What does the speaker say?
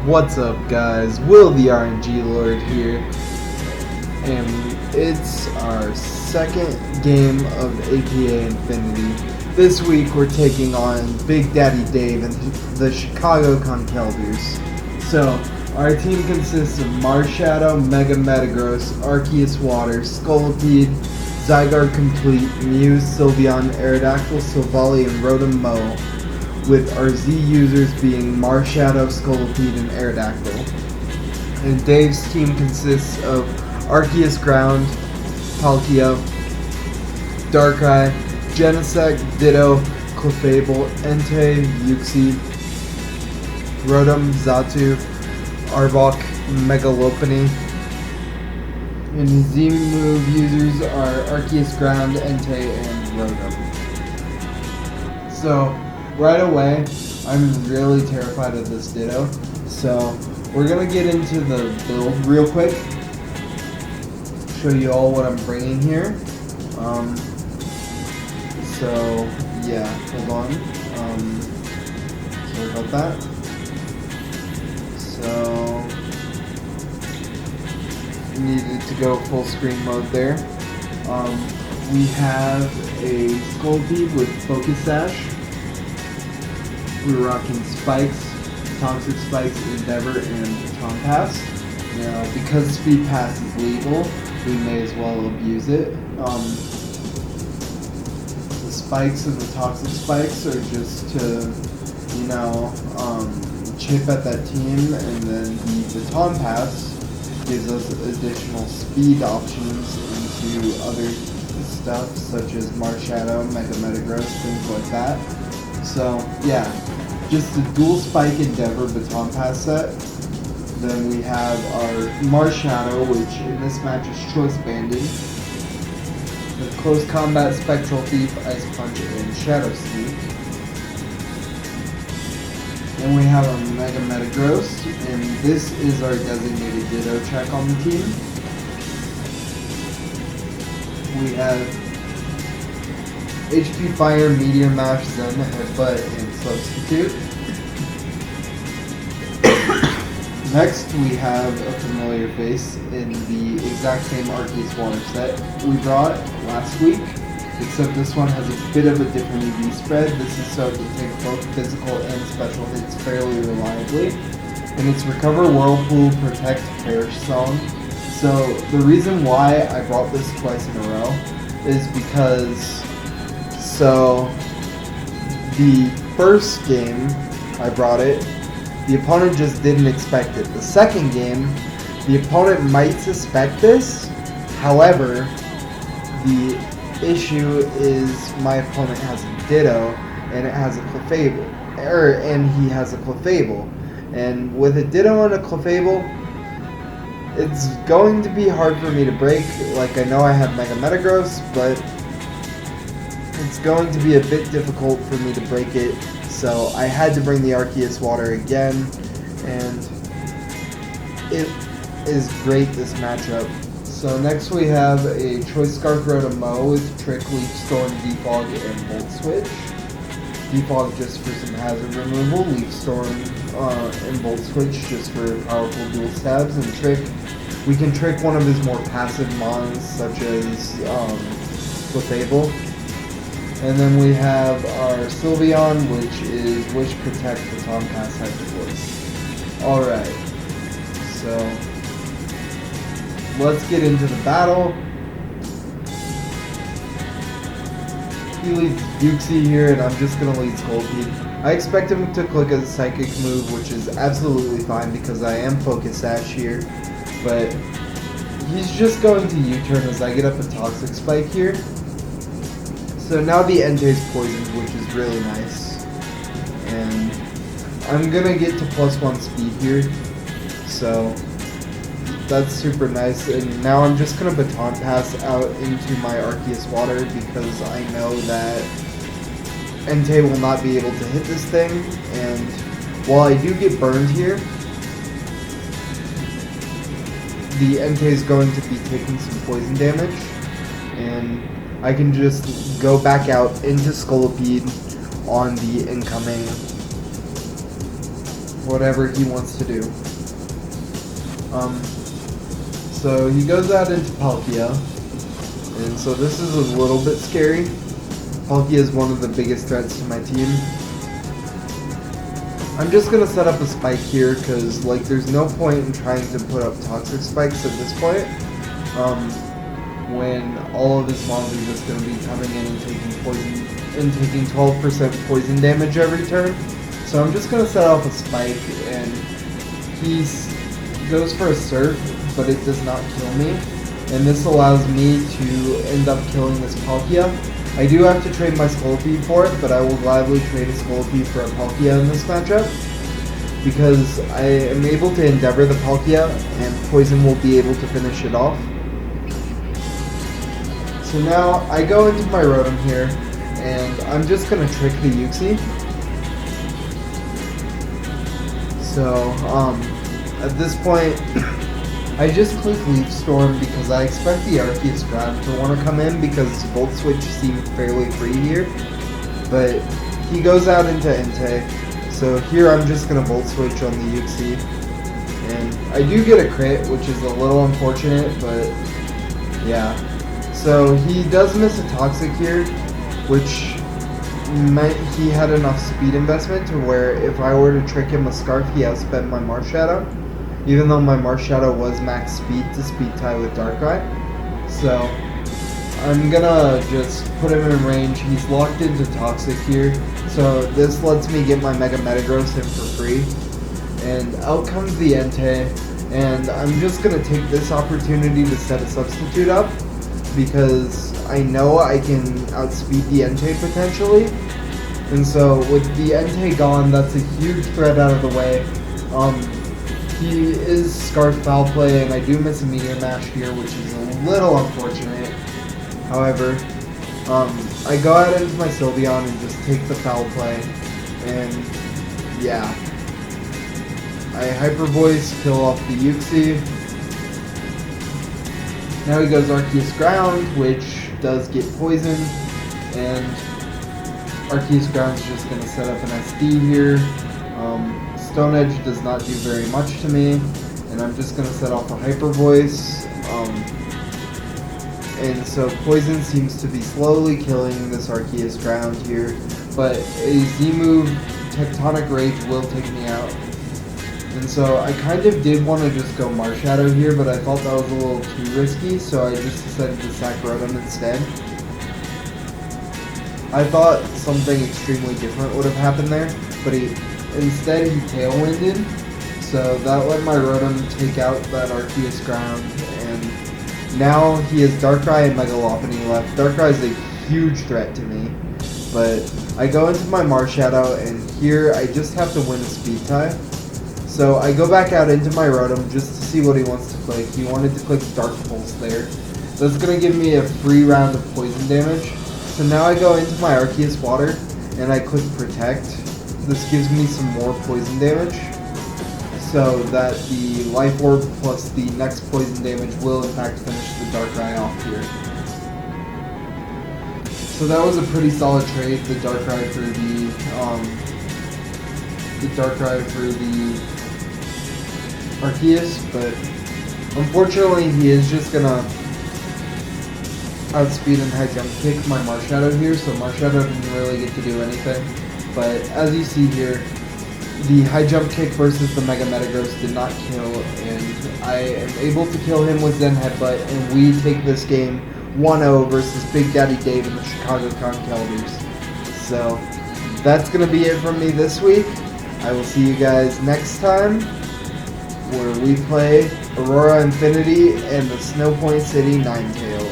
What's up, guys? Will the RNG Lord here, and it's our second game of APA Infinity. This week we're taking on Big Daddy Dave and the Chicago Conkeldurrs. So, our team consists of Marshadow, Mega Metagross, Arceus Water, Scolipede, Zygarde Complete, Mew, Sylveon, Aerodactyl, Silvally, and Rotom Mow, with our Z users being Marshadow, Scolipede, and Aerodactyl. And Dave's team consists of Arceus Ground, Palkia, Darkrai, Genesect, Ditto, Clefable, Entei, Uxie, Rotom, Xatu, Arbok, Megalopony. And his Z move users are Arceus Ground, Entei, and Rotom. So, right away, I'm really terrified of this Ditto, so we're gonna get into the build real quick, show you all what I'm bringing here. So yeah, hold on, sorry about that. So, needed to go full screen mode there. We have a Scolipede with Focus Sash. We're rocking Spikes, Toxic Spikes, Endeavor, and Baton Pass. Now, because Speed Pass is legal, we may as well abuse it. The Spikes and the Toxic Spikes are just to, chip at that team, and then the Baton Pass gives us additional speed options into other stuff, such as Marshadow, Mega Metagross, things like that. So, yeah, just a dual Spike Endeavor Baton Pass set. Then we have our Marshadow, which in this match is Choice Banded. The Close Combat Spectral Thief, Ice Punch, and Shadow Sneak. Then we have our Mega Metagross, and this is our designated Ditto check on the team. We have HP Fire, Meteor Mash, Zen, Headbutt, and Substitute. Next, we have a familiar face in the exact same Arceus Water set we brought last week, except this one has a bit of a different EV spread. This is so it can take both physical and special hits fairly reliably. And it's Recover, Whirlpool, Protect, Perish Song. So the reason why I brought this twice in a row is because the first game I brought it, the opponent just didn't expect it. The second game, the opponent might suspect this, however, the issue is my opponent has a Ditto and it has a Clefable, and he has a Clefable. And with a Ditto and a Clefable, it's going to be hard for me to break. Like, I know I have Mega Metagross, but it's going to be a bit difficult for me to break it. So I had to bring the Arceus Water again, and it is great, this matchup. So next we have a Choice Scarf Rotom Mow with Trick, Leaf Storm, Defog, and Volt Switch. Defog just for some hazard removal, Leaf Storm and Volt Switch just for powerful dual stabs, and Trick, we can trick one of his more passive mons such as Clefable. And then we have our Sylveon, which is Wish, Protect, Baton Pass, Hyper Voice. Alright, so let's get into the battle. He leads Uxie here, and I'm just going to lead Scolipede. I expect him to click a Psychic move, which is absolutely fine because I am Focus Sash here. But he's just going to U-turn as I get up a Toxic Spike here. So now the Entei's poisoned, which is really nice. And I'm gonna get to +1 speed here. So that's super nice. And now I'm just gonna Baton Pass out into my Arceus Water because I know that Entei will not be able to hit this thing. And while I do get burned here, the Entei is going to be taking some poison damage. And I can just go back out into Scolipede on the incoming whatever he wants to do. So he goes out into Palkia, and so this is a little bit scary. Palkia is one of the biggest threats to my team. I'm just gonna set up a spike here because like there's no point in trying to put up toxic spikes at this point. When all of his mobs are just gonna be coming in and taking poison and taking 12% poison damage every turn. So I'm just gonna set off a spike, and he goes for a surf, but it does not kill me. And this allows me to end up killing this Palkia. I do have to trade my Scolipede for it, but I will gladly trade a Scolipede for a Palkia in this matchup, because I am able to Endeavor the Palkia, and Poison will be able to finish it off. So now I go into my Rotom here, and I'm just going to trick the Uxie. So, at this point, I just click Leaf Storm because I expect the Arceus Ground to want to come in because Volt Switch seemed fairly free here. But he goes out into Entei, so here I'm just going to Volt Switch on the Uxie. And I do get a crit, which is a little unfortunate, but yeah. So he does miss a Toxic here, which meant he had enough speed investment to where if I were to trick him with Scarf, he outspent my Marshadow. Even though my Marshadow was max speed to speed tie with Darkrai. So I'm gonna just put him in range. He's locked into Toxic here. So this lets me get my Mega Metagross in for free. And out comes the Entei. And I'm just gonna take this opportunity to set a substitute up, because I know I can outspeed the Entei potentially. And so with the Entei gone, that's a huge threat out of the way. He is Scarf Foul Play, and I do miss a Meteor Mash here, which is a little unfortunate. However, I go out into my Sylveon and just take the Foul Play, and yeah. I Hyper Voice, kill off the Uxie. Now he goes Arceus Ground, which does get poisoned, and Arceus Ground's just going to set up an SD here. Stone Edge does not do very much to me, and I'm just going to set off a Hyper Voice. And so Poison seems to be slowly killing this Arceus Ground here, but a Z-move, Tectonic Rage, will take me out. And so I kind of did want to just go Marshadow here, but I thought that was a little too risky, so I just decided to sack Rotom instead. I thought something extremely different would have happened there, but instead he Tailwinded, so that let my Rotom take out that Arceus Ground, and now he has Darkrai and Mega Lopunny left. Darkrai is a huge threat to me, but I go into my Marshadow, and here I just have to win a speed tie. So I go back out into my Rotom just to see what he wants to click. He wanted to click Dark Pulse there. That's going to give me a free round of poison damage. So now I go into my Arceus Water, and I click Protect. This gives me some more poison damage, so that the Life Orb plus the next poison damage will in fact finish the Darkrai off here. So that was a pretty solid trade, the Darkrai for the Arceus, but unfortunately he is just gonna outspeed and high jump kick my Marshadow here, so Marshadow didn't really get to do anything. But as you see here, the high jump kick versus the Mega Metagross did not kill, and I am able to kill him with Zen Headbutt, and we take this game 1-0 versus Big Daddy Dave and the Chicago Conkeldurrs. So that's going to be it from me this week. I will see you guys next time, where we play Aurora Infinity and the Snowpoint City Ninetales.